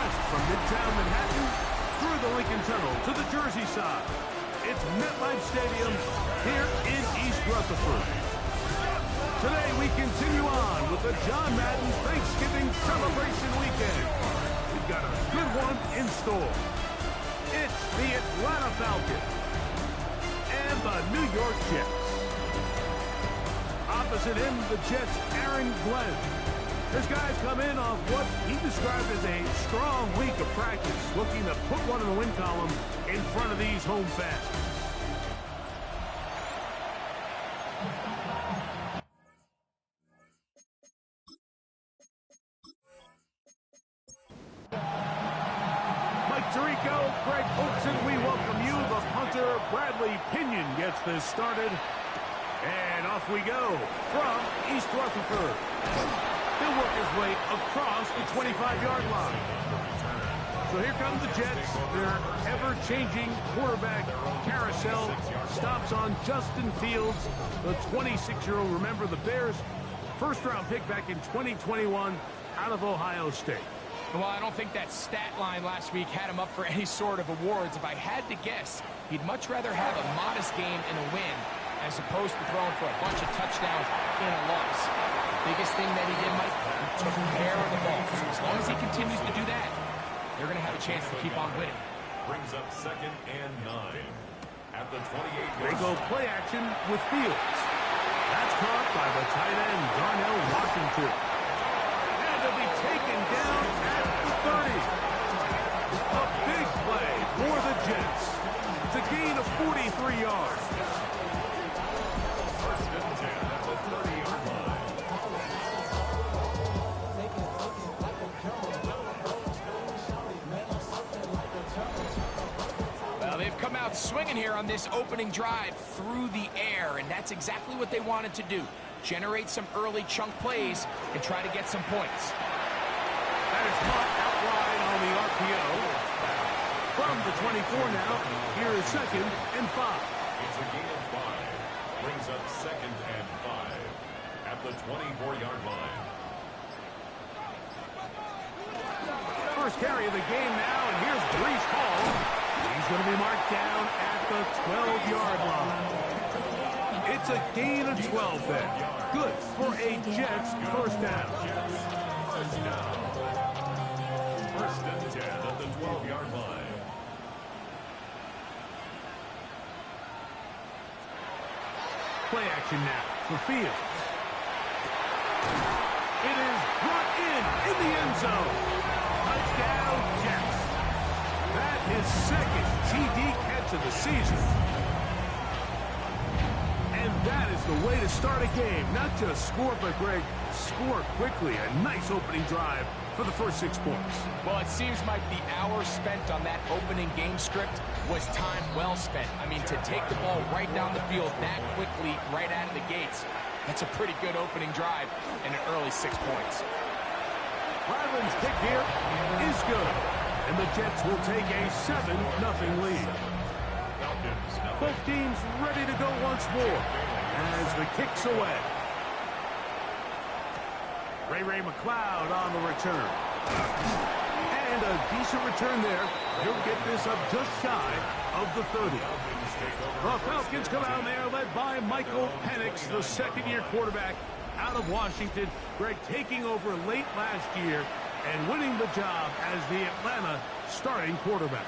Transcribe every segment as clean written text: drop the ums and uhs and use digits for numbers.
west from Midtown Manhattan through the Lincoln Tunnel to the Jersey side. It's MetLife Stadium here in East Rutherford. Today we continue on with the John Madden Thanksgiving Celebration Weekend. We've got a good one in store. It's the Atlanta Falcons and the New York Jets. Opposite him, the Jets' Aaron Glenn. This guy's come in off what he described as a strong week of practice, looking to put one in the win column in front of these home fans. Mike Tirico, Greg Olson, we welcome you. The punter, Bradley Pinion, gets this started. And off we go from East Rutherford. He'll work his way across the 25-yard line. So here come the Jets. Their ever-changing quarterback carousel stops on Justin Fields, the 26-year-old. Remember, the Bears' first-round pick back in 2021 out of Ohio State. Well, I don't think that stat line last week had him up for any sort of awards. If I had to guess, he'd much rather have a modest game and a win as opposed to throwing for a bunch of touchdowns in a loss. Biggest thing that he did, Mike, he took care of the ball. So as long as he continues to do that, they're going to have a chance to keep on winning. Brings up 2nd and 9 at the 28. They go play action with Fields. That's caught by the tight end, Darnell Washington. And it'll be taken down at the 30. A big play for the Jets. It's a gain of 43 yards. First and 10 at the 30-yard line. Well, they've come out swinging here on this opening drive through the air, and that's exactly what they wanted to do. Generate some early chunk plays and try to get some points. That is caught out wide on the RPO. From the 24 now, here is 2nd and 5. It's a gain of 5. Brings up 2nd and 5 at the 24-yard line. First carry of the game now, and here's Breece Hall. He's going to be marked down at the 12-yard line. It's a gain of 12 then. Good for a Jets first down. First and 10 at the 12-yard line. Play action now for Fields. It is brought in the end zone. Touchdown, Jets. That is 2nd TD catch of the season. And that is the way to start a game. Not just score, but, Greg, score quickly. A nice opening drive for the first 6 points. Well, it seems like the hour spent on that opening game script was time well spent. I mean, to take the ball right down the field that quickly, right out of the gates, that's a pretty good opening drive and an early 6 points. Ryland's kick here is good. And the Jets will take a 7-0 lead. Both teams ready to go once more as the kick's away. Ray McLeod on the return. And a decent return there. He'll get this up just shy of the 30. The Falcons come out there led by Michael Penix, the second-year quarterback out of Washington. Greg taking over late last year and winning the job as the Atlanta starting quarterback.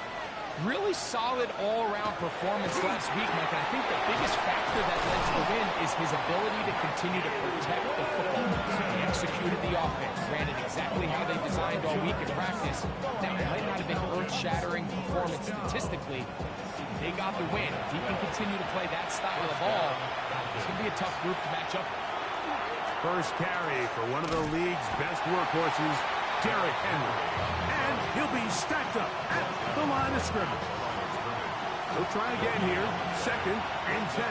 Really solid all-around performance last week, Mike. And I think the biggest factor that led to the win is his ability to continue to protect the football. He executed the offense, ran it exactly how they designed all week in practice. Now, it might not have been earth-shattering performance statistically. They got the win. If he can continue to play that style of ball, it's going to be a tough group to match up with. First carry for one of the league's best workhorses, Derrick Henry. And he'll be stacked up at the line of scrimmage. He'll try again here. 2nd and 10.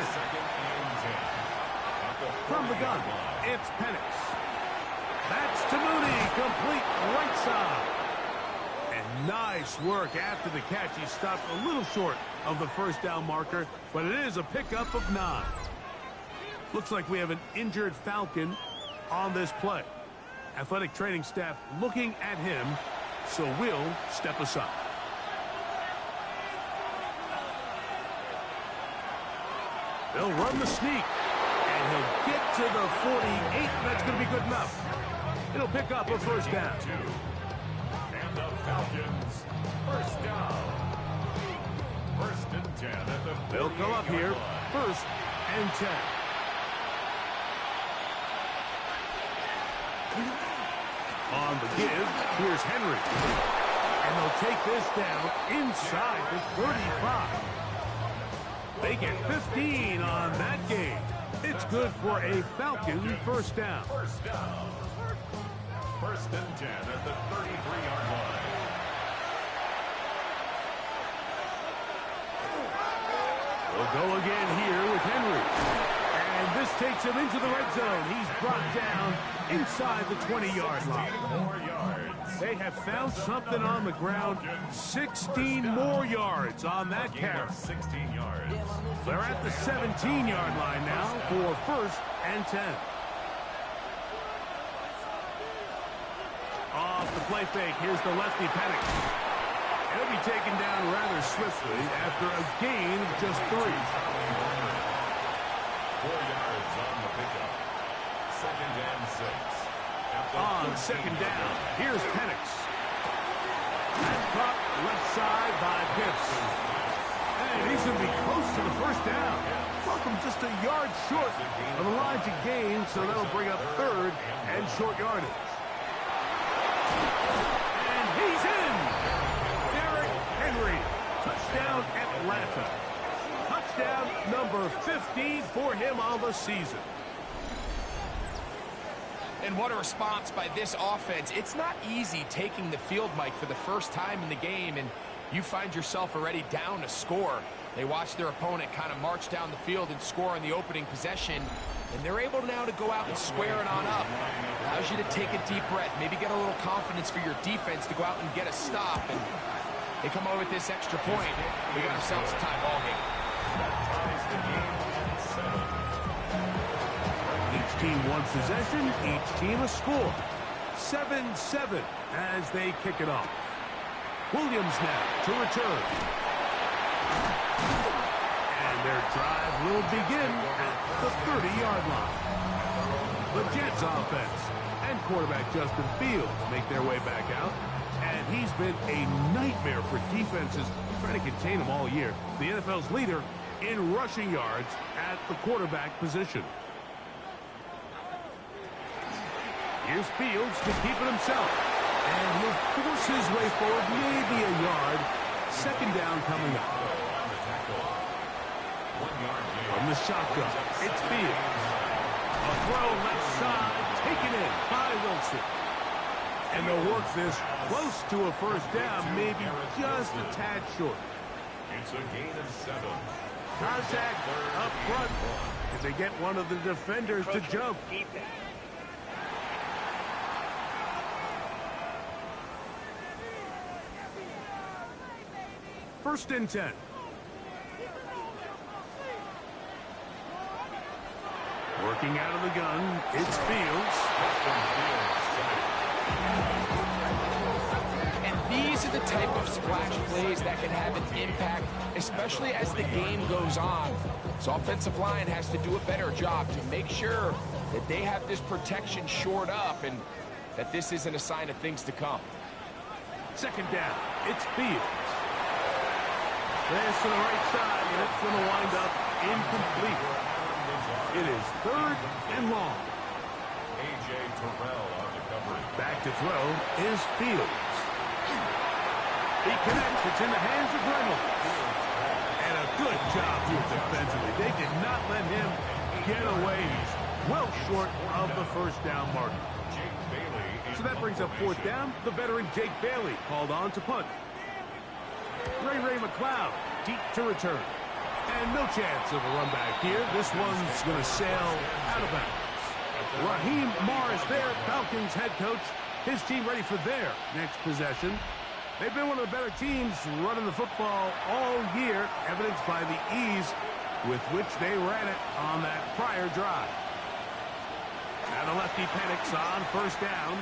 From the gun, it's Penix. That's to Mooney, complete right side. And nice work after the catch. He stopped a little short of the first down marker, but it is a pickup of 9. Looks like we have an injured Falcon on this play. Athletic training staff looking at him. so we'll step aside. They'll run the sneak, and he'll get to the 48. That's going to be good enough. It'll pick up a first down. And the Falcons, first down. First and 10 at the 48-yard They'll come up here, line. first and 10. On the give, here's Henry. And they'll take this down inside the 35. They get 15 on that game. It's good for a Falcon first down. First down. First and 10 at the 33-yard line. We'll go again here with Henry. And this takes him into the red zone. He's brought down inside the 20-yard line. 4 yards. They have found something on the ground. 16 more yards on that Gain carry. of 16 yards. They're at the 17-yard line now for first and 10. Off the play fake, here's the lefty Penix. He'll be taken down rather swiftly after a gain of just 3. 4 yards on the pickup. Second and 6. On second down, here's Penix. And caught left side by Pitts. And he's going to be close to the first down. Welcome just a yard short of the line to gain, so that'll bring up third and short yardage. And he's in! Derrick Henry. Touchdown Atlanta. Touchdown number 15 for him on the season. And what a response by this offense. It's not easy taking the field, Mike, for the first time in the game, and you find yourself already down a score. They watch their opponent kind of march down the field and score on the opening possession, and they're able now to go out and square it on up. Allows you to take a deep breath, maybe get a little confidence for your defense to go out and get a stop, and they come away with this extra point. We got ourselves a tie ball game. That ties the game at 7. Each team one possession, each team a score. 7-7 as they kick it off. Williams now to return. And their drive will begin at the 30-yard line. The Jets offense and quarterback Justin Fields make their way back out. And he's been a nightmare for defenses trying to contain him all year. The NFL's leader in rushing yards at the quarterback position. Here's Fields to keep it himself. And he'll force his way forward, maybe a yard. Second down coming up. From the shotgun, it's Fields. A throw left side, taken in by Wilson. And they'll work this close to a first down, maybe just a tad short. It's a gain of 7. Contact up front. If they get one of the defenders to jump. First and 10. Working out of the gun, it's Fields. And these are the type of splash plays that can have an impact, especially as the game goes on. This offensive line has to do a better job to make sure that they have this protection shored up and that this isn't a sign of things to come. Second down, it's Fields. Pass to the right side, and it's going to wind up incomplete. It is third and long. A.J. Terrell on the coverage. Back to throw is Fields. He connects. It's in the hands of Reynolds. And a good job here defensively. They did not let him get away. He's well short of the first down marker. So that brings up fourth down. The veteran Jake Bailey called on to punt. Ray McLeod deep to return. And no chance of a run back here. This one's going to sail out of bounds. Raheem Morris there, Falcons head coach. His team ready for their next possession. They've been one of the better teams running the football all year, evidenced by the ease with which they ran it on that prior drive. Now the lefty Penix on first down.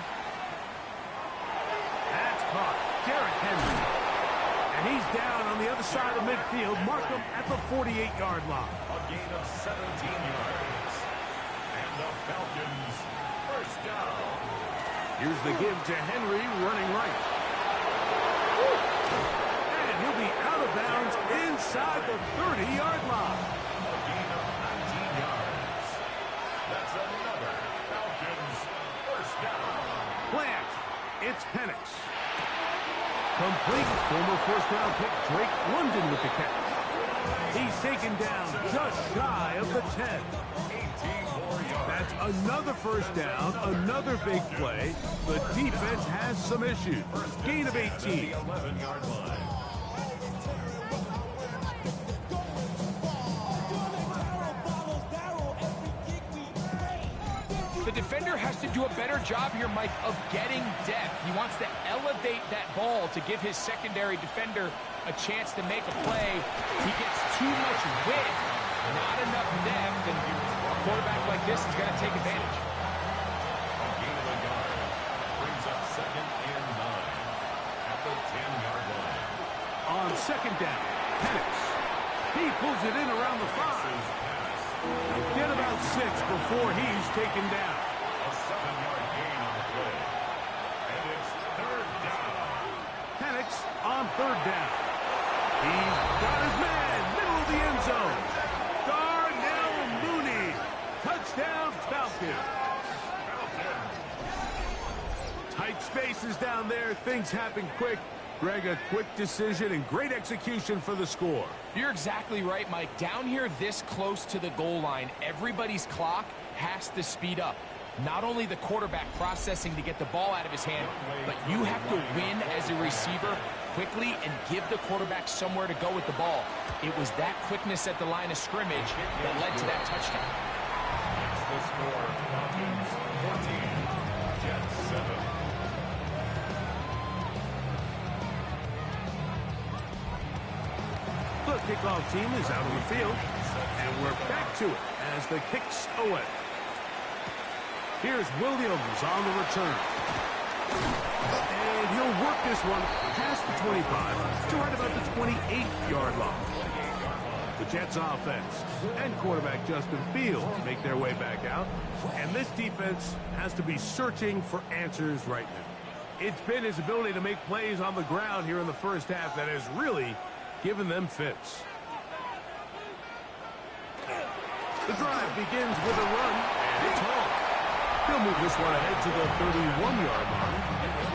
That's caught. Derrick Henry. And he's down on the other side of midfield. Mark him at the 48-yard line. A gain of 17 yards. And the Falcons first down. Here's the give to Henry running right. And he'll be out of bounds inside the 30-yard line. A gain of 19 yards. That's another Falcons first down. Plant. It's Penix. Complete. Former first-round pick Drake London with the catch. He's taken down just shy of the 10. 18 more yards. That's another first down, another big play. The defense has some issues. Gain of 18. At the 11-yard line. The defender has to do a better job here, Mike, of getting depth. He wants to elevate that ball to give his secondary defender a chance to make a play. He gets too much width, not enough depth, and a quarterback like this is going to take advantage. A gain of a yard. Brings up 2nd and 9. At the 10-yard line. On second down, Penix. He pulls it in around the 5. Get about 6 before he's taken down. A 7-yard gain on the play. And it's 3rd down. Penix on 3rd down. He's got his man, middle of the end zone. Darnell Mooney. Touchdown, Falcons. Tight spaces down there. Things happen quick. Greg, a quick decision and great execution for the score. You're exactly right, Mike. Down here this close to the goal line, everybody's clock has to speed up. Not only the quarterback processing to get the ball out of his hand, but you have to win as a receiver quickly and give the quarterback somewhere to go with the ball. It was that quickness at the line of scrimmage that led to that touchdown. It's the score. Falcons 14. Jets 7. The kickoff team is out on the field, and we're back to it as the kick's away. Here's Williams on the return. And he'll work this one past the 25 to right about the 28-yard line. The Jets offense and quarterback Justin Fields make their way back out, and this defense has to be searching for answers right now. It's been his ability to make plays on the ground here in the first half that has really given them fits. The drive begins with a run, and it's home. He'll move this one ahead to the 31-yard line.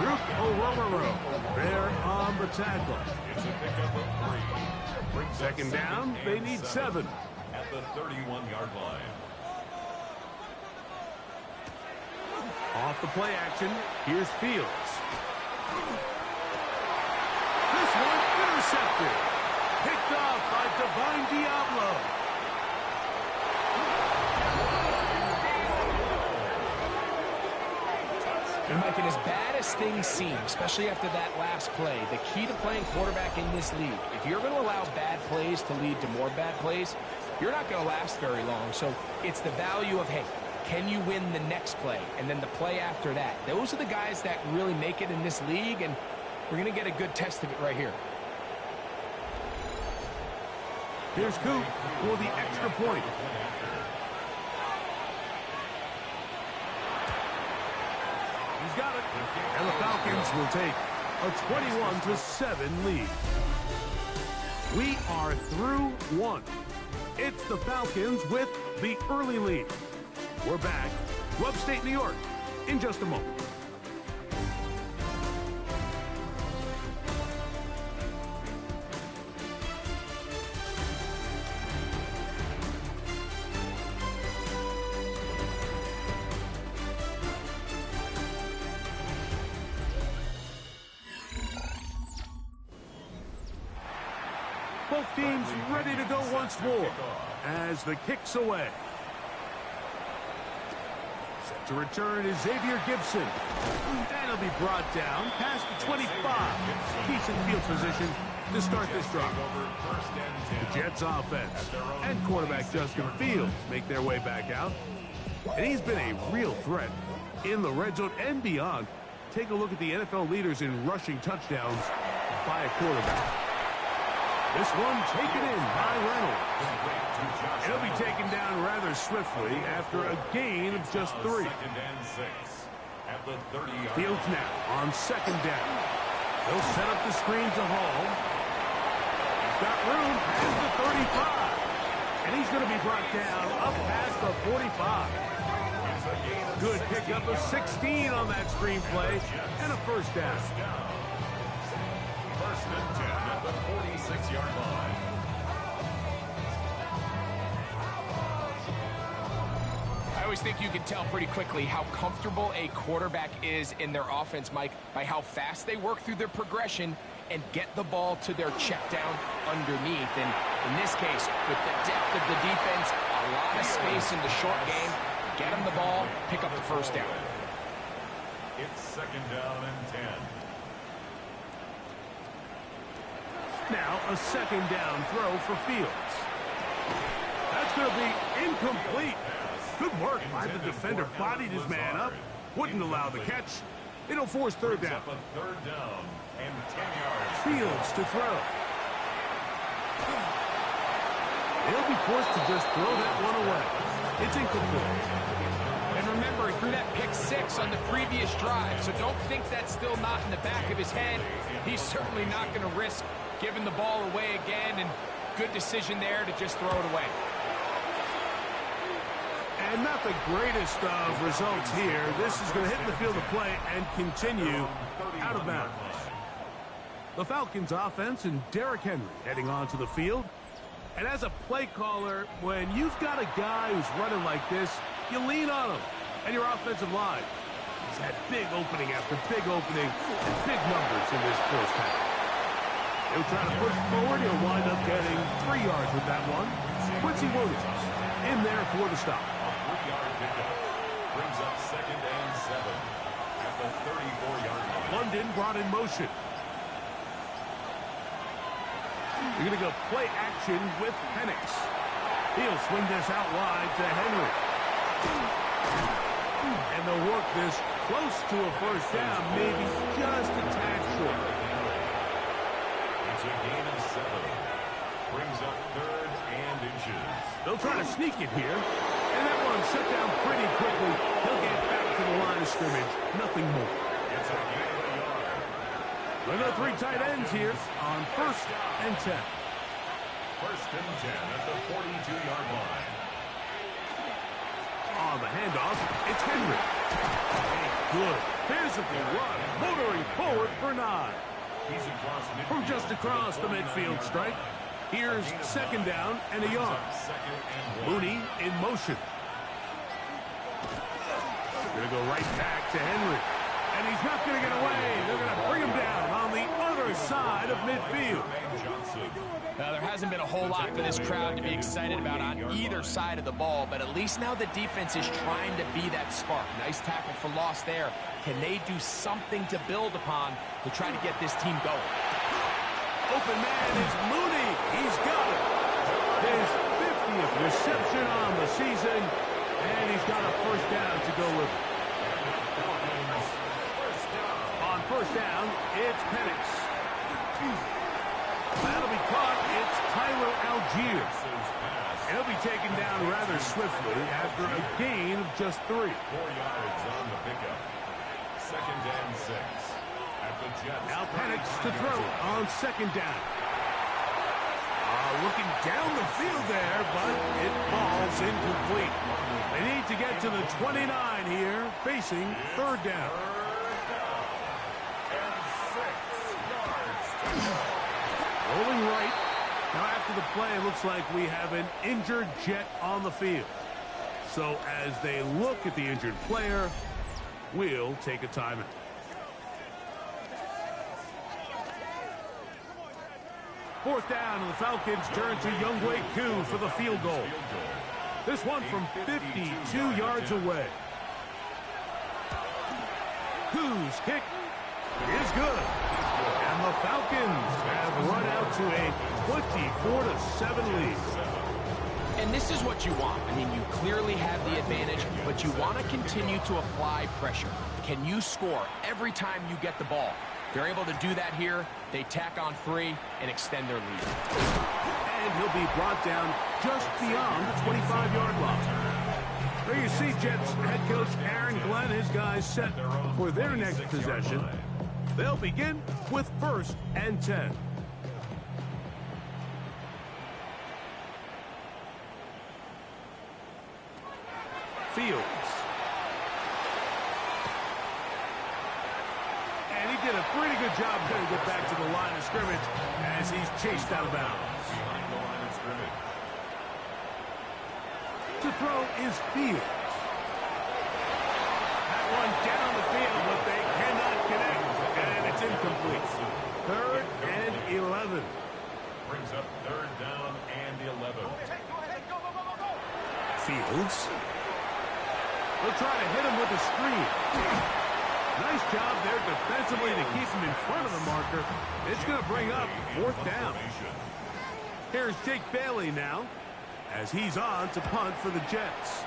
Rook Oromaro there on the tackle. It's a pickup of 3. Second down, they need 7. At the 31-yard line. Off the play action, here's Fields. This one intercepted. Picked off by Divine Diablo. And Mike, and as bad as things seem, especially after that last play, the key to playing quarterback in this league, if you're going to allow bad plays to lead to more bad plays, you're not going to last very long. So it's the value of, hey, can you win the next play? And then the play after that. Those are the guys that really make it in this league, and we're going to get a good test of it right here. Here's Coop for the extra point. He's got it. And the Falcons will take a 21-7 lead. We are through one. It's the Falcons with the early lead. We're back to upstate New York in just a moment. Both teams ready to go once more as the kick's away. Set to return is Xavier Gibson. And he'll be brought down past the 25. Decent field position to start this drive. The Jets offense and quarterback Justin Fields make their way back out. And he's been a real threat in the red zone and beyond. take a look at the NFL leaders in rushing touchdowns by a quarterback. This one taken in by Reynolds. It'll be taken down rather swiftly after a gain of just 3. Fields now on second down. He'll set up the screen to Hall. He's got room past the 35. And he's going to be brought down up past the 45. Good pickup of 16 on that screenplay and a first down. First and 10 at the 46-yard line. I always think you can tell pretty quickly how comfortable a quarterback is in their offense, Mike, by how fast they work through their progression and get the ball to their check down underneath. And in this case, with the depth of the defense, a lot of space in the short game, get them the ball, pick up the first down. It's second down and 10. Now a second down throw for Fields. That's going to be incomplete. Good work by the defender. Bodied his man up. Wouldn't allow the catch. It'll force third down. Third down and 10 yards. Fields to throw. He'll be forced to just throw that one away. It's incomplete. And remember, he threw that pick 6 on the previous drive, so don't think that's still not in the back of his head. He's certainly not going to risk giving the ball away again, and good decision there to just throw it away. And not the greatest of results here. This is going to hit the field of play and continue out of bounds. The Falcons offense and Derrick Henry heading onto the field. And as a play caller, when you've got a guy who's running like this, you lean on him and your offensive line. He's had big opening after big opening and big numbers in this first half. He'll try to push forward. He'll wind up getting 3 yards with that one. Quincy Williams in there for the stop. A 3-yard pickup brings up second and 7 at the 34-yard line. London brought in motion. You're going to go play action with Penix. He'll swing this out wide to Henry. And they'll work this close to a first down, maybe just a tad short. It's a gain of 7. Brings up third and inches. They'll try to sneak it here. And that one shut down pretty quickly. He'll get back to the line of scrimmage. Nothing more. It's a gain of a yard. Look at the 3 tight ends here on first and 10. First and 10 at the 42-yard line. On the handoff, it's Henry. A good physical run, motoring forward for 9. He's across midfield. From just across the midfield stripe, here's second down and a yard. Second and 1. Mooney in motion. Going to go right back to Henry. And he's not going to get away. They're going to bring him down on the other side of midfield. Now, there hasn't been a whole lot for this crowd to be excited about on either side of the ball, but at least now the defense is trying to be that spark. Nice tackle for loss there. Can they do something to build upon to try to get this team going? Open man is Mooney. He's got it. His 50th reception on the season, and he's got a first down to go with it. On first down, it's Penix. That'll be caught. It's Tyler Algier. He'll be taken down rather swiftly after a gain of just 3. 4 yards on the pickup. Second and 6 at the Jets. Now Penix to throw on second down. Looking down the field there, but it falls incomplete. They need to get to the 29 here, facing third down. Rolling right. Now after the play, it looks like we have an injured Jet on the field. So as they look at the injured player, we'll take a timeout. Fourth down, and the Falcons turn to Younghoe Koo for the field goal. This one from 52 yards away. Koo's kick is good. And the Falcons have run out to a 24-7 lead. And this is what you want. I mean, you clearly have the advantage, but you want to continue to apply pressure. Can you score every time you get the ball? They're able to do that here. They tack on 3 and extend their lead. And he'll be brought down just beyond the 25-yard line. There you see Jets head coach Aaron Glenn, his guys set for their next possession. They'll begin with 1st and 10. Fields. And he did a pretty good job getting it back to the line of scrimmage as he's chased out of bounds. Behind the line of scrimmage. To throw is Fields. That one down the field, but they cannot connect, and it's incomplete. 3rd and 11. Brings up 3rd down and 11. Fields. They'll try to hit him with a screen. Nice job there defensively to keep him in front of the marker. It's going to bring up 4th down. Here's Jake Bailey now as he's on to punt for the Jets.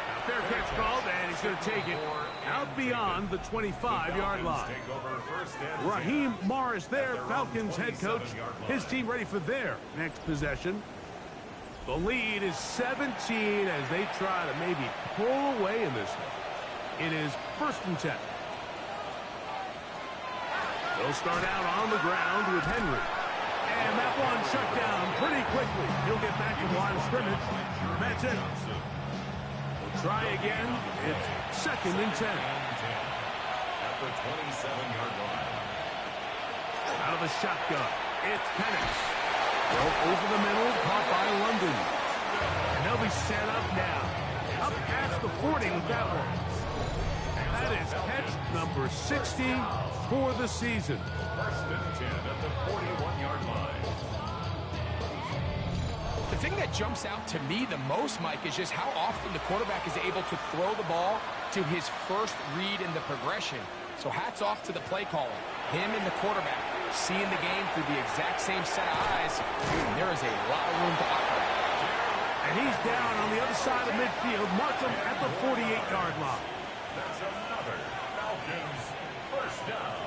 Now, fair catch called, and he's going to take it out beyond the 25-yard line. Raheem Morris there, Falcons head coach. His team ready for their next possession. The lead is 17 as they try to maybe pull away in this one. It is 1st and 10. They'll start out on the ground with Henry. And that one shut down pretty quickly. He'll get back to the line of scrimmage. That's it. We'll try again. It's 2nd and 10. At the 27-yard line. Out of the shotgun. It's Penix. Over the middle, caught by London. And they'll be set up now. Up past the 40 with that one. That is catch number 60 for the season. 1st and 10 at the 41-yard line. The thing that jumps out to me the most, Mike, is just how often the quarterback is able to throw the ball to his first read in the progression. So hats off to the play caller. Him and the quarterback seeing the game through the exact same set of eyes. There is a lot of room to operate. And he's down on the other side of midfield. Mark him at the 48-yard line. That's another Falcons 1st down.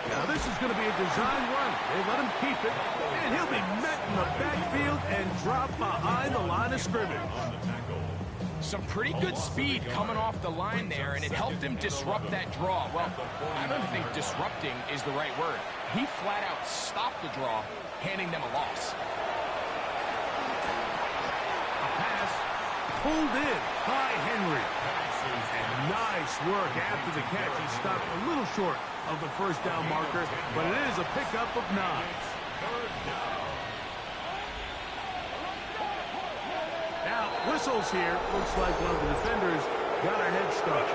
Now this is going to be a design run. They let him keep it, and he'll be met in the backfield and dropped behind the line of scrimmage. On the tackle. Some pretty good speed coming off the line there, and it helped him disrupt that draw. Well, I don't think disrupting is the right word. He flat out stopped the draw, handing them a loss. A pass pulled in by Henry. And nice work after the catch. He stopped a little short of the 1st down marker, but it is a pickup of 9. 3rd down. Now, whistles here. Looks like one of the defenders got a head start.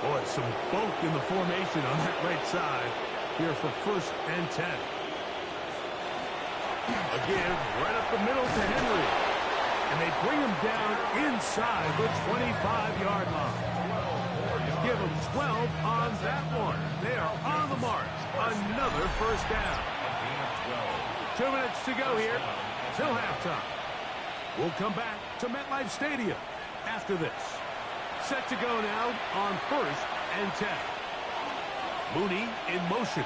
Boy, some bulk in the formation on that right side here for 1st and 10. Again, right up the middle to Henry. And they bring him down inside the 25-yard line. Give them 12 on that one. They are on the march. Another 1st down. 2 minutes to go here till halftime. We'll come back to MetLife Stadium after this. Set to go now on 1st and 10. Mooney in motion.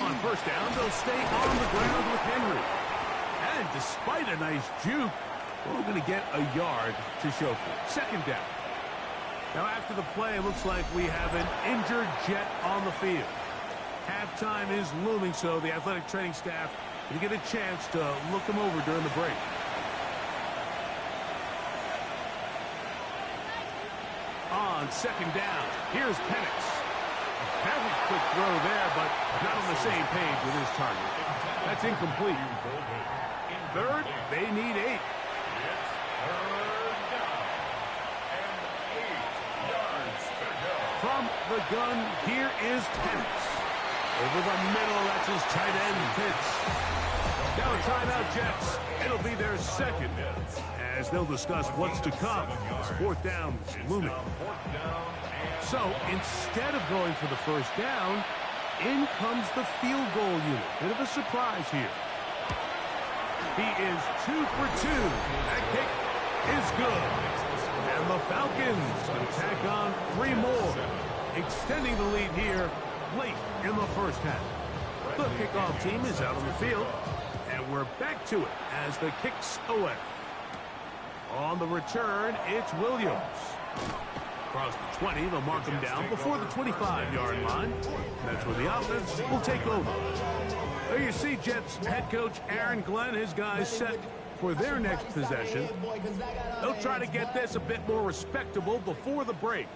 On 1st down, they'll stay on the ground with Henry. And despite a nice juke, we're going to get a yard to show for it. 2nd down. Now after the play, it looks like we have an injured Jet on the field. Halftime is looming, so the athletic training staff will get a chance to look him over during the break. On 2nd down, here's Penix. A fairly quick throw there, but not on the same page with his target. That's incomplete. 3rd, they need 8. From the gun, here is Penix. Over the middle, that's his tight end, Pitts. Now a timeout, Jets. It'll be their second, as they'll discuss what's to come. It's fourth down looming. So instead of going for the first down, in comes the field goal unit. Bit of a surprise here. He is 2 for 2. That kick is good. And the Falcons can tack on 3 more, extending the lead here late in the first half. The kickoff team is out on the field, and we're back to it as the kick's away. On the return, it's Williams. Across the 20, they'll mark him down before the 25-yard line. That's where the offense will take over. There you see Jets head coach Aaron Glenn, his guys set for their next possession. They'll try to get this a bit more respectable before the break.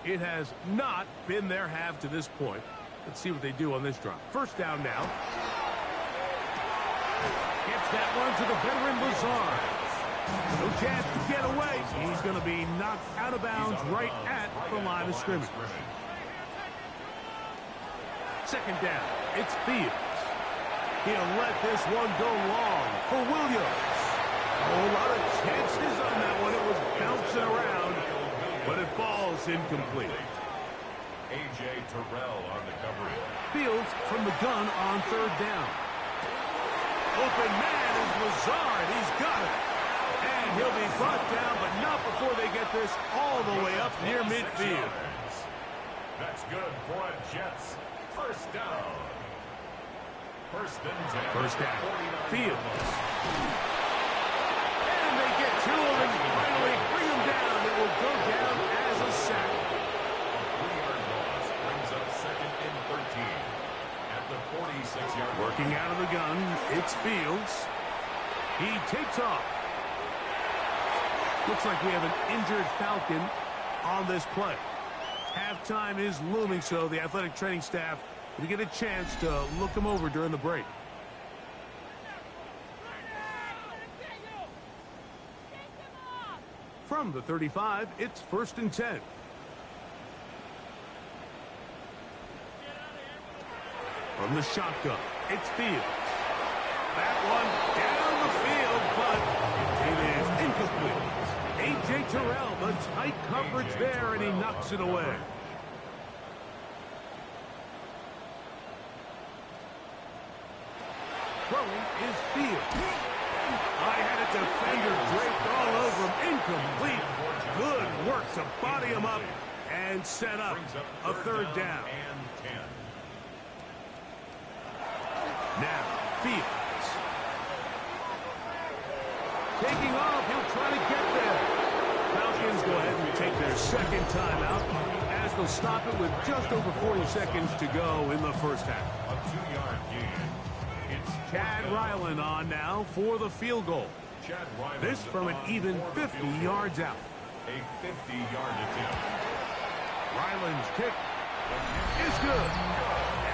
It has not been their half to this point. Let's see what they do on this drive. First down now. Gets that one to the veteran Lazard. No chance to get away. He's going to be knocked out of bounds right at the line of scrimmage. Second down. It's Fields. He'll let this one go long for Williams. A whole lot of chances on that one. It was bouncing around, but it falls incomplete. A.J. Terrell on the coverage. Fields from the gun on third down. Open man is Lazard. He's got it. And he'll be brought down, but not before they get this all the way up near midfield. That's good for a Jets first down. First and 10. First down. Fields. And they get to him and finally bring him down. It will go down as a sack. Second and 13 at the 46-yard line. Working out of the gun, it's Fields. He takes off. Looks like we have an injured Falcon on this play. Halftime is looming, so the athletic training staff will get a chance to look him over during the break. From the 35, it's first and 10. From the shotgun, it's Fields. That one down the field, but it is incomplete. A.J. Terrell, the tight coverage there, and he knocks it away. Throwing is Fields. I had a defender draped all over him. Incomplete. Good work to body him up and set up a third down. Now, Fields. Taking off, he'll try to get there. Falcons go ahead and take their second timeout as they'll stop it with just over 40 seconds to go in the first half. A 2-yard gain. It's Chad Ryland on now for the field goal. Chad Ryland. This from an even 50 yards out. A 50-yard attempt. Ryland's kick is good.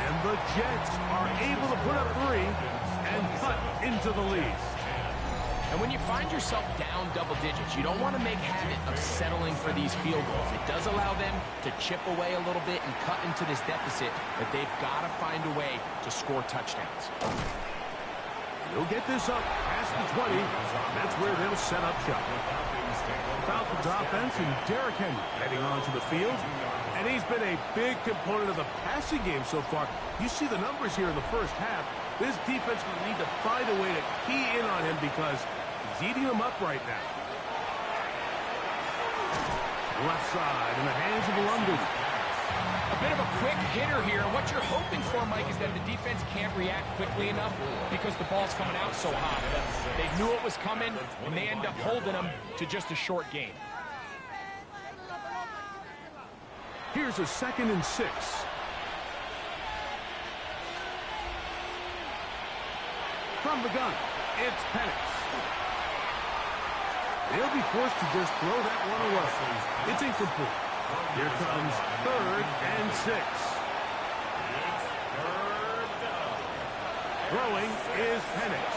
And the Jets are able to put up 3 and cut into the lead. And when you find yourself down double digits, you don't want to make habit of settling for these field goals. It does allow them to chip away a little bit and cut into this deficit, but they've got to find a way to score touchdowns. He'll get this up past the 20. That's where they'll set up shop. Falcons offense and Derrick Henry heading onto the field. And he's been a big component of the passing game so far. You see the numbers here in the first half. This defense will need to find a way to key in on him because he's eating them up right now. Left side in the hands of London. A bit of a quick hitter here. What you're hoping for, Mike, is that the defense can't react quickly enough because the ball's coming out so hot. They knew it was coming, and they end up holding them to just a short gain. Here's a 2nd and 6. From the gun, it's Penix. They'll be forced to just throw that one away. It's incomplete. Here comes 3rd and 6. Throwing is Penix.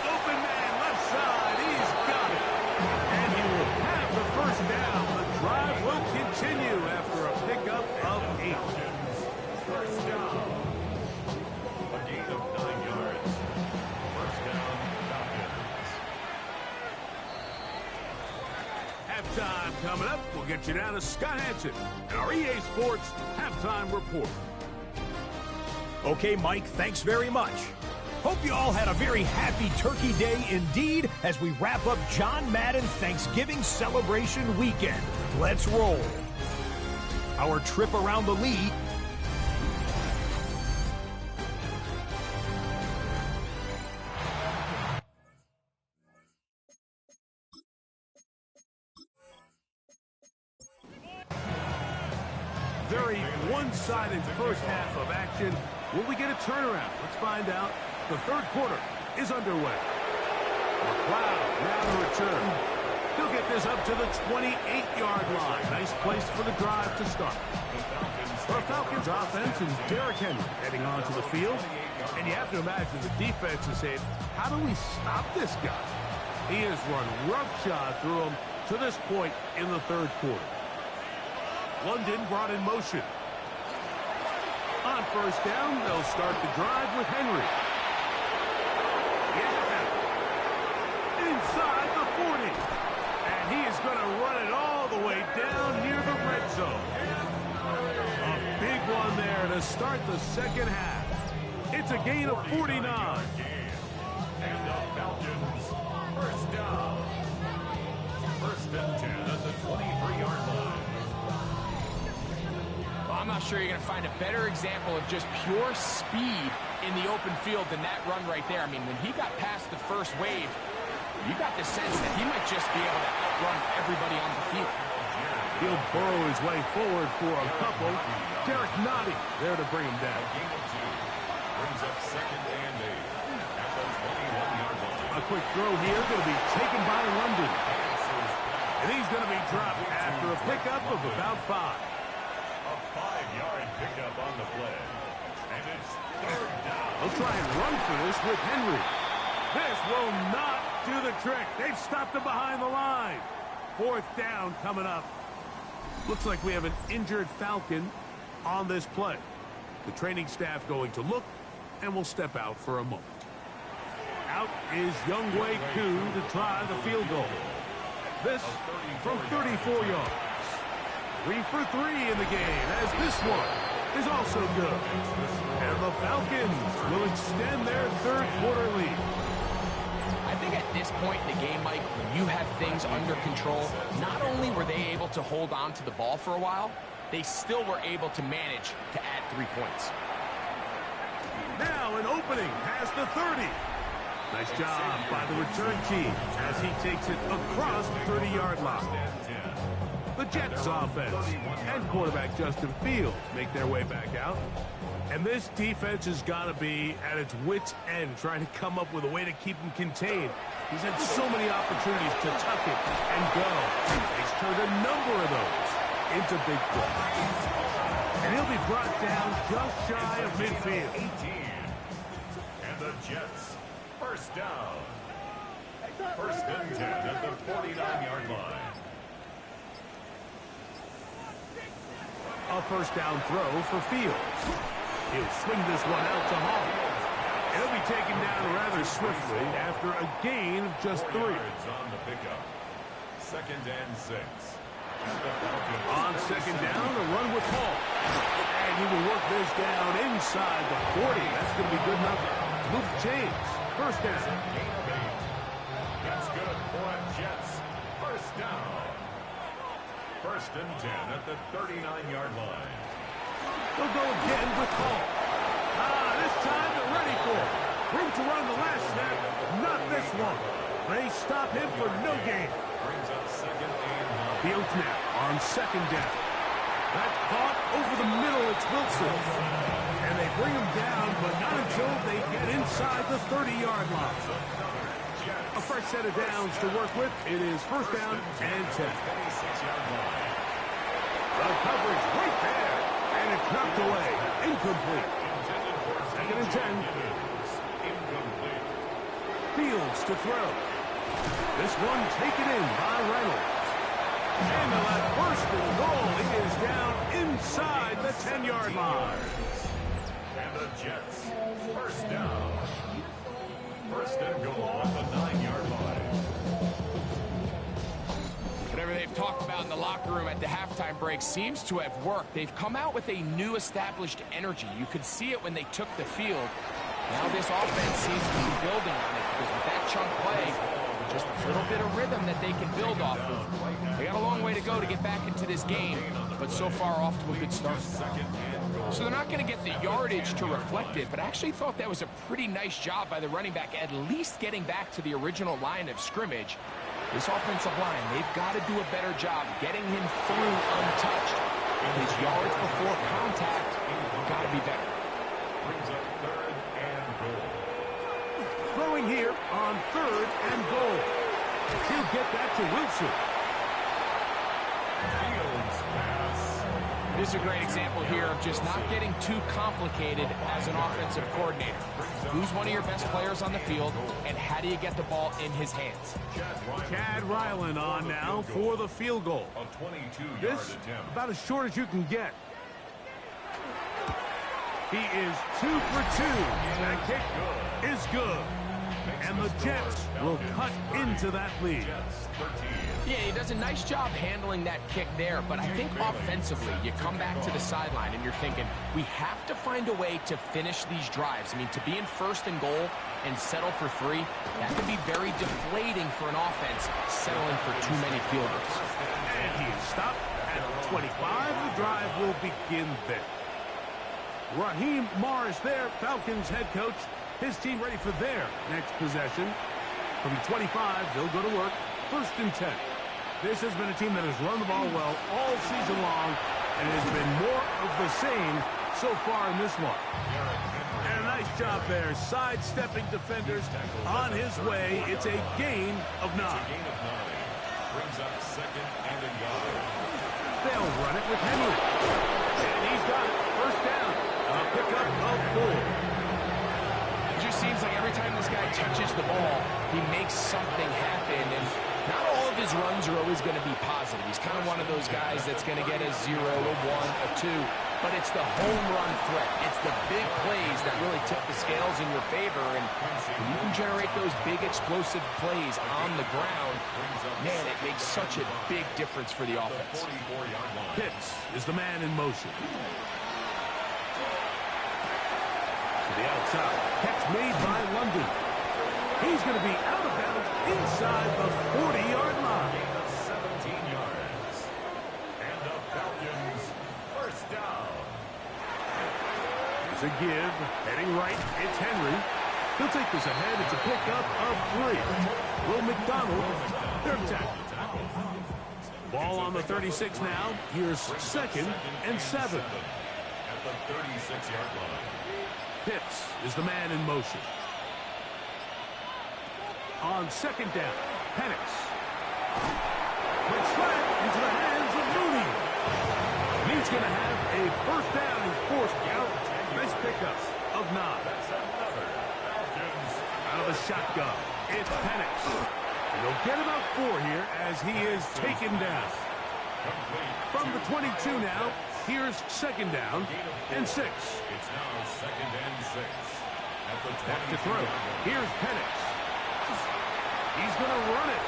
Open man, left side. He's got it. And he will have the first down. The drive will continue after a pickup of 8. First down. A gain of 9 yards. First down Coming up, we'll get you down to Scott Hansen and our EA Sports Halftime Report. Okay, Mike, thanks very much. Hope you all had a very happy Turkey Day indeed as we wrap up John Madden Thanksgiving Celebration Weekend. Let's roll. Our trip around the league. Very one-sided first half of action. Will we get a turnaround? Let's find out. The third quarter is underway. McLeod now to return. He'll get this up to the 28-yard line. Nice place for the drive to start. For the Falcons offense and Derrick Henry heading onto the field. And you have to imagine the defense is saying, how do we stop this guy? He has run roughshod through him to this point in the third quarter. London brought in motion. On first down, they'll start the drive with Henry. Yeah. Inside the 40. And he is going to run it all the way down near the red zone. A big one there to start the second half. It's a gain of 49. And the Falcons, first down. First and 10 at the 23-yard line. I'm not sure you're going to find a better example of just pure speed in the open field than that run right there. I mean, when he got past the first wave, you got the sense that he might just be able to outrun everybody on the field. He'll burrow his way forward for a couple. Derek Nottie there to bring him down. Gain of 2. Brings up second and 8 at the 21-yard line. A quick throw here going to be taken by London. And he's going to be dropped after a pickup of about 5. 5-yard pickup on the play. And it's third down. They'll try and run for this with Henry. This will not do the trick. They've stopped him behind the line. Fourth down coming up. Looks like we have an injured Falcon on this play. The training staff going to look, and will step out for a moment. Out is Younghoe Koo to try the field goal. This from 34 yards. 3 for 3 in the game, as this one is also good. And the Falcons will extend their third quarter lead. I think at this point in the game, Mike, when you have things under control, not only were they able to hold on to the ball for a while, they still were able to manage to add 3 points. Now an opening past the 30. Nice job by the return team as he takes it across the 30-yard line. The Jets offense and quarterback Justin Fields make their way back out. And this defense has got to be at its wits' end trying to come up with a way to keep him contained. He's had so many opportunities to tuck it and go. He's turned a number of those into big plays. And he'll be brought down just shy of midfield. 18. And the Jets, first down. First and 10 at the 49-yard line. A first down throw for Fields. He'll swing this one out to Hall. He'll be taken down rather swiftly after a gain of just 3. 4 yards on the pickup. Second and 6. On second down, a run with Hall. And he will work this down inside the 40. That's going to be good enough to move the chains. First down. Gain of 8. That's good for the Jets. First down. First and 10 at the 39-yard line. They'll go again with Hall. This time they're ready for it. Room to run the last snap. Not this one. They stop him for no gain. Brings up second and 9. Fields now on second down. That's caught over the middle. It's Wilson. And they bring him down, but not until they get inside the 30-yard line. A fresh set of downs to work with. It is first down and 10. 26-yard line. The coverage right there. And it's knocked away. Incomplete. Second and 10. Incomplete. Fields to throw. This one taken in by Reynolds. And they'll have first and goal. He is down inside the 10-yard line. And the Jets, first down. First and goal at the 9-yard line. Whatever they've talked about in the locker room at the halftime break seems to have worked. They've come out with a new established energy. You could see it when they took the field. Now this offense seems to be building on it because with that chunk play, just a little bit of rhythm that they can build off of. They got a long way to go to get back into this game, but so far off to a good start. So they're not going to get the yardage to reflect it, but I actually thought that was a pretty nice job by the running back, at least getting back to the original line of scrimmage. This offensive line, they've got to do a better job getting him through untouched. His yards before contact got to be better. Brings up 3rd and goal. Throwing here on 3rd and goal. He'll get that to Wilson. Fields pass. This is a great example here of just not getting too complicated as an offensive coordinator. Who's one of your best players on the field, and how do you get the ball in his hands? Chad Ryland on now for the field goal. A 22-yard This attempt. about as short as you can get. He is 2 for 2. That kick is good. And the Jets will cut into that lead. Jets 13. Yeah, he does a nice job handling that kick there, but I think offensively, you come back to the sideline and you're thinking, we have to find a way to finish these drives. I mean, to be in 1st and goal and settle for 3, that can be very deflating for an offense settling for too many field goals. And he is stopped at 25. The drive will begin there. Raheem Morris there, Falcons head coach. His team ready for their next possession. From 25, they'll go to work. 1st and 10. This has been a team that has run the ball well all season long, and it has been more of the same so far in this one. And a nice job there, sidestepping defenders on his way. It's a gain of 9. Gain of 9. Brings up 2nd and a yard. They'll run it with Henry. And he's got it. 1st down. A pickup of 4. It just seems like every time this guy touches the ball, he makes something happen, and not all of his runs are always going to be positive. He's kind of one of those guys that's going to get a 0, a 1, a 2, but it's the home run threat. It's the big plays that really tip the scales in your favor, and when you can generate those big explosive plays on the ground, man, it makes such a big difference for the offense. 44-yard line. Pitts is the man in motion. To the outside. Catch made by London. He's going to be out of bounds inside the 40-yard line. Gain of 17 yards. And the Falcons 1st down. There's a give. Heading right. It's Henry. He'll take this ahead. It's a pickup of 3. Will McDonald, third tackle. Ball on the 36 now. Here's 2nd and 7. At the 36-yard line. Pitts is the man in motion. On 2nd down, Penix. Quick slap into the hands of Mooney. He's going to have a 1st down. He's forced out. Nice pickup of 9. That's another Falcons. Out of the shotgun, it's Penix. And they'll get about 4 here as he is taken down. From the 22 now, here's 2nd down and 6. It's now 2nd and 6. At the Back to throw. Here's Penix. He's going to run it.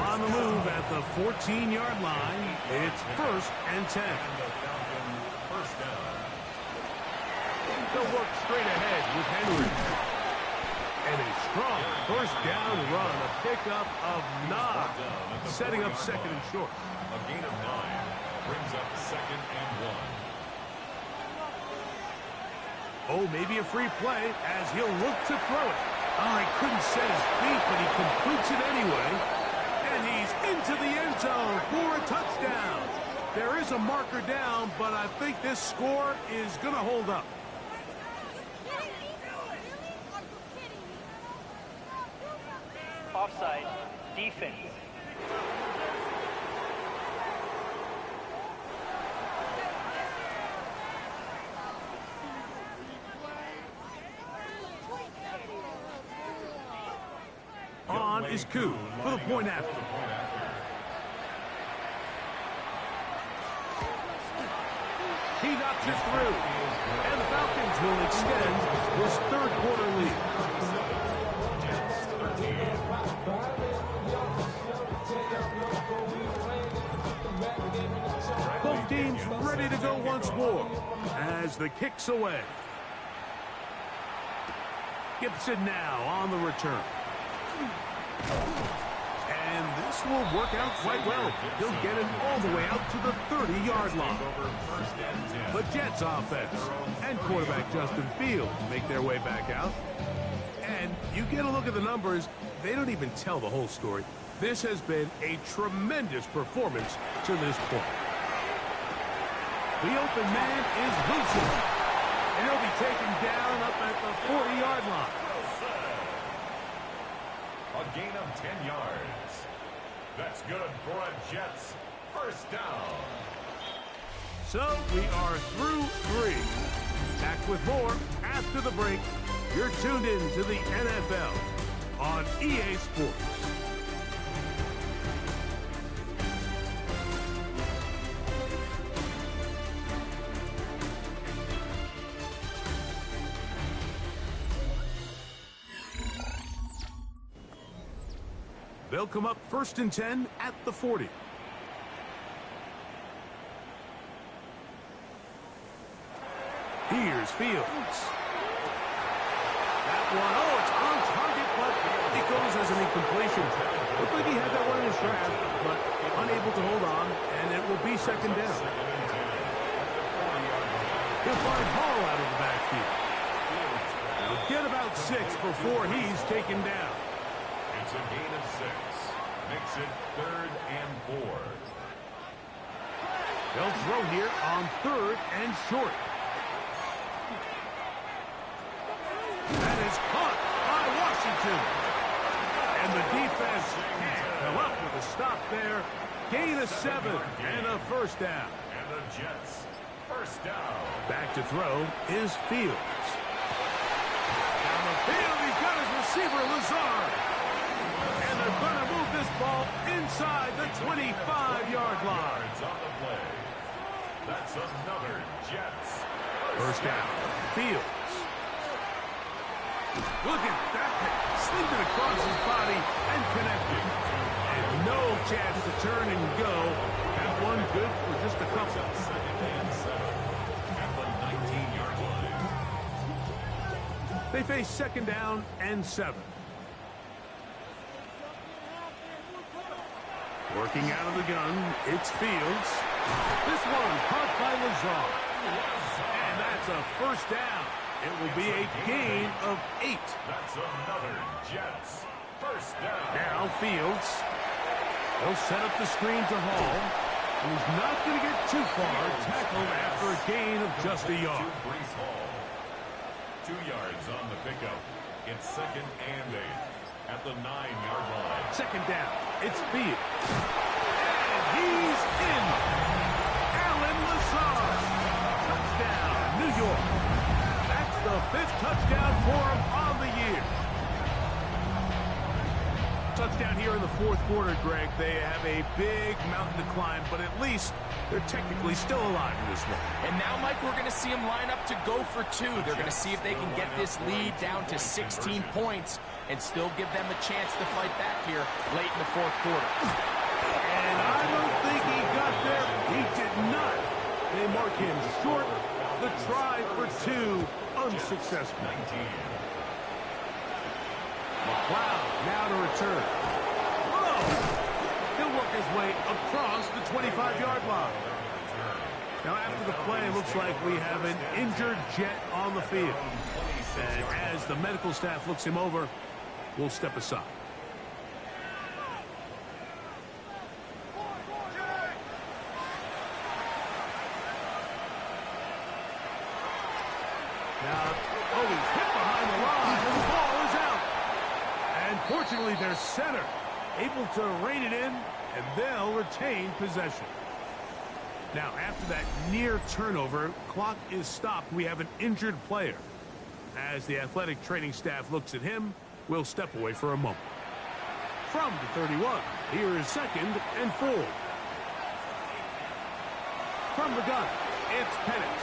On the move at the 14-yard line, it's 1st and 10. First down. They'll work straight ahead with Henry. And a strong 1st down run, a pickup of 9, setting up 2nd and short. A gain of 9 brings up 2nd and 1. Oh, maybe a free play as he'll look to throw it. Oh, he couldn't set his feet, but he completes it anyway. And he's into the end zone for a touchdown. There is a marker down, but I think this score is going to hold up. Offside, defense. On is Koo for the point after. He got gets it through. And the Falcons will extend this third quarter lead. Both teams ready to go once more as the kick's away. Gibson now on the return. And this will work out quite well. He'll get it all the way out to the 30-yard line. The Jets offense and quarterback Justin Fields make their way back out. And you get a look at the numbers, they don't even tell the whole story. This has been a tremendous performance to this point. The open man is Wilson. And he'll be taken down up at the 40-yard line. A gain of 10 yards. That's good for a Jets first down. So we are through 3. Back with more after the break. You're tuned in to the NFL on EA Sports. They'll come up 1st and 10 at the 40. Here's Fields. That one, oh, it's on target, but it goes as an incompletion. Looked like he had that one in his grasp, but unable to hold on, and it will be 2nd down. He'll find Hall out of the backfield. He'll get about 6 before he's taken down. It's a gain of 6. Makes it 3rd and 4. They'll throw here on 3rd and short. That is caught by Washington. And the defense can't come up with a stop there. Gain of 7 and a 1st down. And the Jets first down. Back to throw is Fields. Down the field, he's got his receiver, Lazard. And they're going to move this ball inside the 25-yard line. On the play. That's another Jets First down, Fields. Look at that. Slipped it across his body and connected. And no chance to turn and go. That one good for just a couple. 2nd and 7 at the 19-yard line. They face 2nd down and 7. Working out of the gun, it's Fields. This one caught by Lazard. And that's a 1st down. It will be a gain of 8. That's another Jets first down. Now Fields. He'll set up the screen to Hall. Who's not going to get too far. Tackled after a gain of just a yard. To Brees Hall. 2 yards on the pickup. It's 2nd and 8 at the 9-yard line. 2nd down. It's Fields. And he's in. Allen Lazard. Touchdown, New York. That's the 5th touchdown for him on the year. Touchdown here in the 4th quarter, Greg. They have a big mountain to climb, but at least they're technically still alive in this one. And now, Mike, we're going to see them line up to go for 2. They're going to see if they can get this lead down to 16 points and still give them a chance to fight back here late in the 4th quarter. And I don't think he got there. He did not. They mark him short. The try for 2 unsuccessful. McLeod now to return. Whoa! He'll work his way across the 25-yard line. Now after the play, it looks like we have an injured Jet on the field. And as the medical staff looks him over, we'll step aside. Now, oh, he's hit behind the line, and the ball is out. And fortunately, their center able to rein it in, and they'll retain possession. Now, after that near turnover, clock is stopped. We have an injured player. As the athletic training staff looks at him, we'll step away for a moment. From the 31, here is 2nd and 4. From the gun, it's Penix.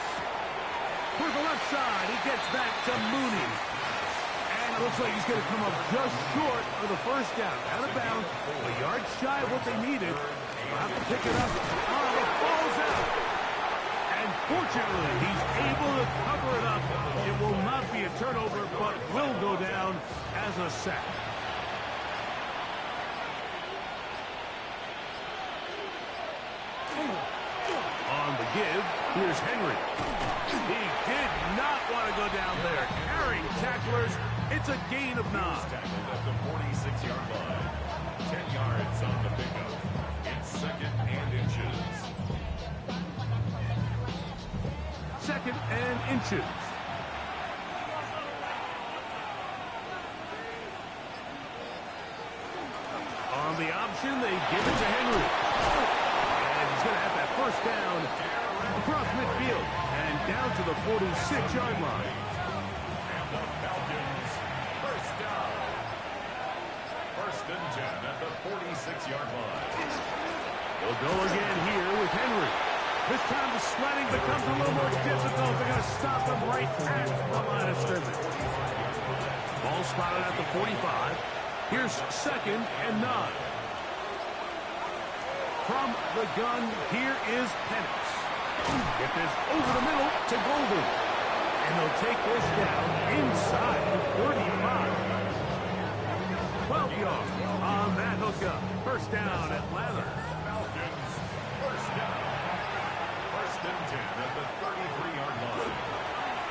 For the left side, he gets back to Mooney. And it looks like he's going to come up just short of the first down. Out of bounds, a yard shy of what they needed. They'll have to pick it up. Oh, the ball's out. And fortunately, he's able to cover it up. It will not be a turnover, but will go down as a sack. On the give, here's Henry. He did not want to go down there. Carrying tacklers, it's a gain of 9. Tackled at the 46-yard line. 10 yards on the pickup. It's second and inches. Second and inches. On the option, they give it to Henry. And he's going to have that first down across midfield and down to the 46-yard line. And the Falcons, first down. First and 10 at the 46-yard line. They'll go again here with Henry. This time the sledding becomes a little more difficult. They're going to stop him right at the line of scrimmage. Ball spotted at the 45. Here's second and 9. From the gun, here is Penix. Get this over the middle to Golden. And they'll take this down inside the 35. 12 yards on that hookup. First down, Atlanta. Falcons, first down. First and 10 at the 33-yard line.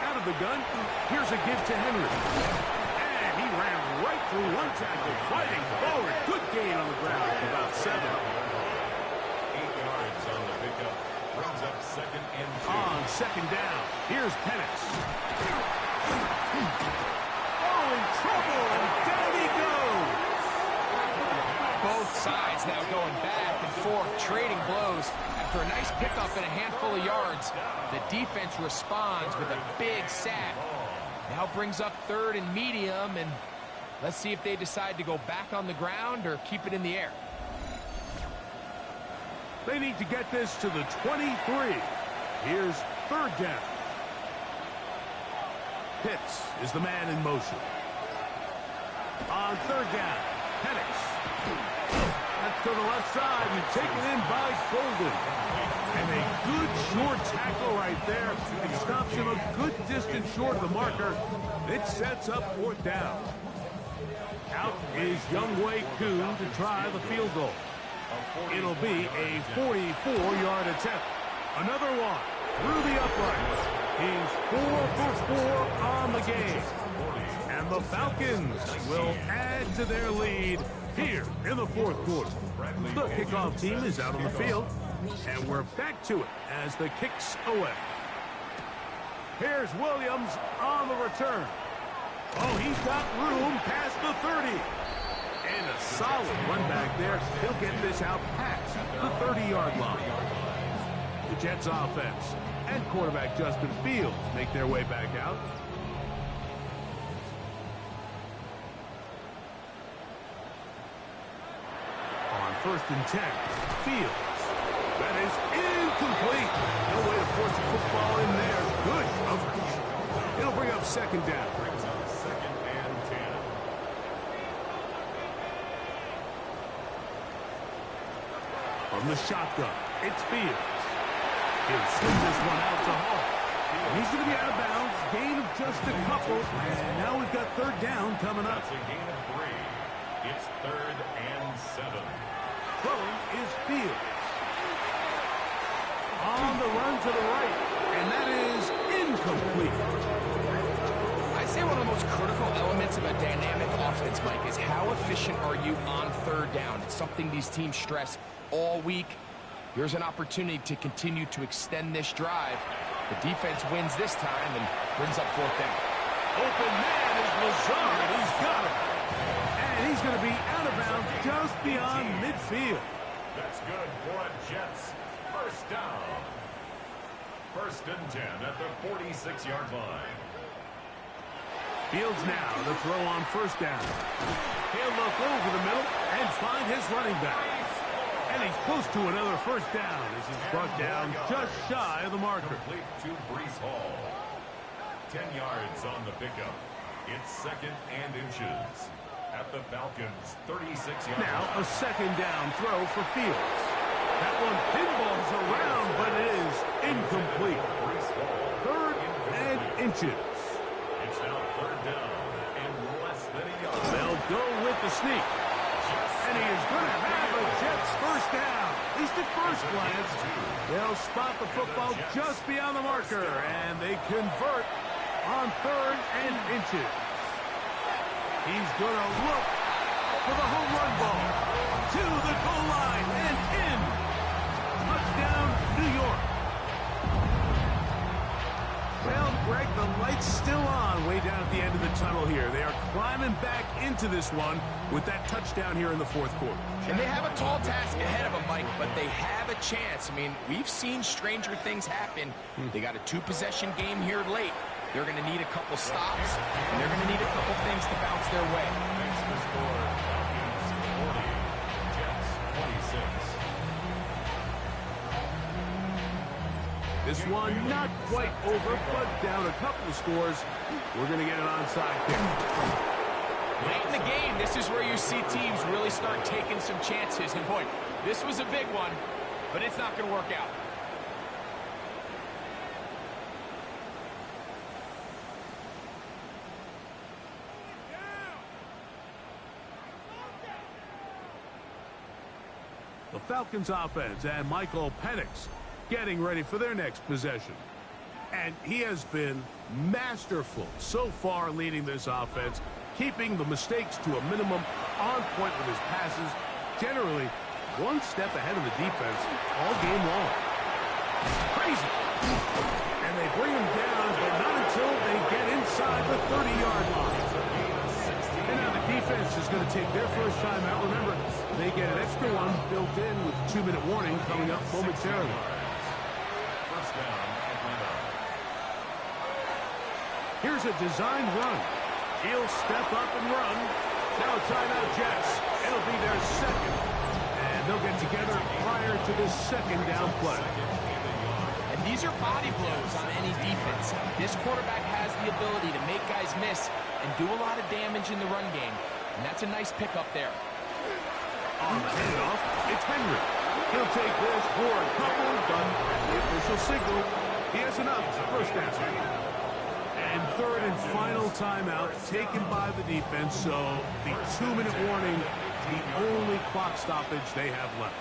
Out of the gun, here's a give to Henry. And he ran right through one tackle, fighting forward. Good gain on the ground, about 7. 8 yards on the pickup. Brings up second and 2. On second down, here's Penix. Oh, in trouble, and down he goes. Both sides now going back and forth, trading blows. After a nice pickup and a handful of yards, the defense responds with a big sack. Now brings up third and medium, and let's see if they decide to go back on the ground or keep it in the air. They need to get this to the 23. Here's third down. Pitts is the man in motion. On third down, Penix. That's to the left side and taken in by Golden. And a good short tackle right there. It stops him a good distance short of the marker. It sets up fourth down. Out is Younghoe Koo to try the field goal. It'll be a 44-yard attempt. Another one through the uprights. He's 4 for 4 on the game. And the Falcons will add to their lead here in the fourth quarter. The kickoff team is out on the field, and we're back to it as the kicks away. Here's Williams on the return. Oh, he's got room past the 30. And a solid run back there. He'll get this out past the 30-yard line. The Jets offense and quarterback Justin Fields make their way back out. On first and 10, Fields. That is incomplete. No way to force the football in there. Good coverage. It'll bring up second down. Brings up second and 10. From the shotgun, it's Fields. He'll sling this one out to Hall. And he's going to be out of bounds. Gain of just a couple. And now we've got third down coming up. That's a gain of 3. It's third and 7. Throwing is Fields. On the run to the right. And that is incomplete. I'd say one of the most critical elements of a dynamic offense, Mike, is how efficient are you on third down. It's something these teams stress all week. Here's an opportunity to continue to extend this drive. The defense wins this time and brings up fourth down. Open man is Lazard. He's got it. And he's going to be out of bounds just beyond midfield. That's good for a Jets. First down. First and 10 at the 46-yard line. Fields now to throw on first down. He'll look over the middle and find his running back. And he's close to another first down as he's brought down just shy of the marker. Complete to Breece Hall. 10 yards on the pickup. It's 2nd and inches at the Falcons' 36-yard line. Now a 2nd down throw for Fields. That one pinballs around, but it is incomplete. 3rd and inches. It's now 3rd down and less than a yard. They'll go with the sneak. And he is going to have a Jets first down. At least at first glance. They'll spot the football just beyond the marker, and they convert on 3rd and inches. He's going to look for the home run ball to the goal line and in. Touchdown, New York. Well, Greg, the light's still on way down at the end of the tunnel here. They are climbing back into this one with that touchdown here in the 4th quarter. And they have a tall task ahead of them, Mike, but they have a chance. I mean, we've seen stranger things happen. They got a 2-possession game here late. They're going to need a couple stops, and they're going to need a couple things to bounce their way. Makes the score Falcons 40, Jets 26. This one not quite over, but down a couple of scores. We're going to get an onside kick. Late in the game, this is where you see teams really start taking some chances. And boy, this was a big one, but it's not going to work out. The Falcons offense and Michael Penix getting ready for their next possession. And he has been masterful so far leading this offense, keeping the mistakes to a minimum, on point with his passes, generally one step ahead of the defense all game long. Crazy. And they bring him down, but not until they get inside the 30-yard line. And now the defense is going to take their first time out. Remember, they get an extra one built in with 2-minute warning coming up momentarily. First down, Atlanta. Here's a designed run. He'll step up and run. Now a timeout, Jets. It'll be their 2nd. And they'll get together prior to this 2nd down play. And these are body blows on any defense. This quarterback has the ability to make guys miss and do a lot of damage in the run game. And that's a nice pickup there. On the handoff, it's Henry. He'll take this for a couple, but the official signal, he has enough. First down. And 3rd and final timeout taken by the defense, so the 2-minute warning, the only clock stoppage they have left.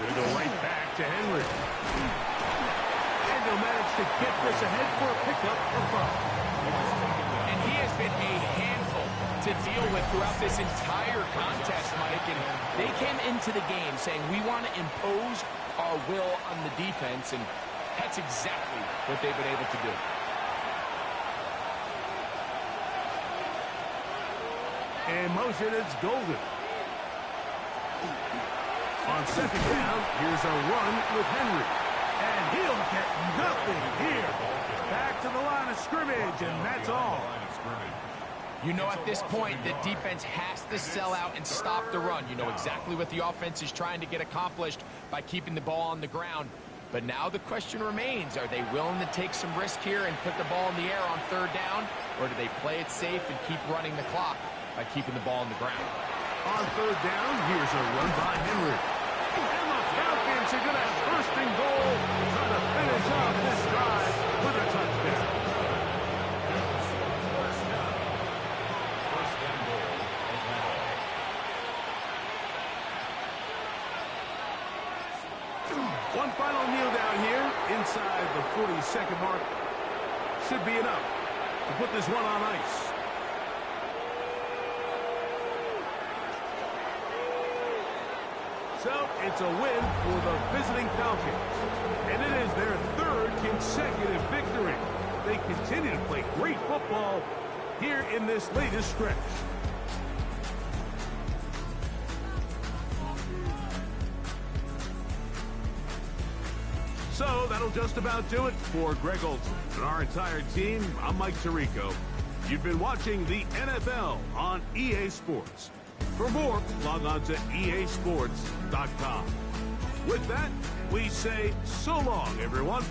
Going to go right back to Henry. And they'll manage to get this ahead for a pickup of 5. And he has been a handful to deal with throughout this entire contest, Mike. And they came into the game saying, we want to impose our will on the defense, and that's exactly what they've been able to do. In motion, it's Golden. On 2nd down, here's a run with Henry. And he'll get nothing here. Back to the line of scrimmage, and that's all. You know, at this point, the defense has to sell out and stop the run. You know exactly what the offense is trying to get accomplished by keeping the ball on the ground. But now the question remains, are they willing to take some risk here and put the ball in the air on 3rd down? Or do they play it safe and keep running the clock by keeping the ball on the ground? On 3rd down, here's a run by Henry. And the Falcons are going to have 1st and goal, trying to finish off this drive with a touchdown. First and goal, Atlanta. One final kneel down here inside the 40-second mark. Should be enough to put this one on ice. So it's a win for the visiting Falcons. And it is their 3rd consecutive victory. They continue to play great football here in this latest stretch. So that'll just about do it for Greg Olson and our entire team. I'm Mike Tirico. You've been watching the NFL on EA Sports. For more, log on to easports.com. With that, we say so long, everyone.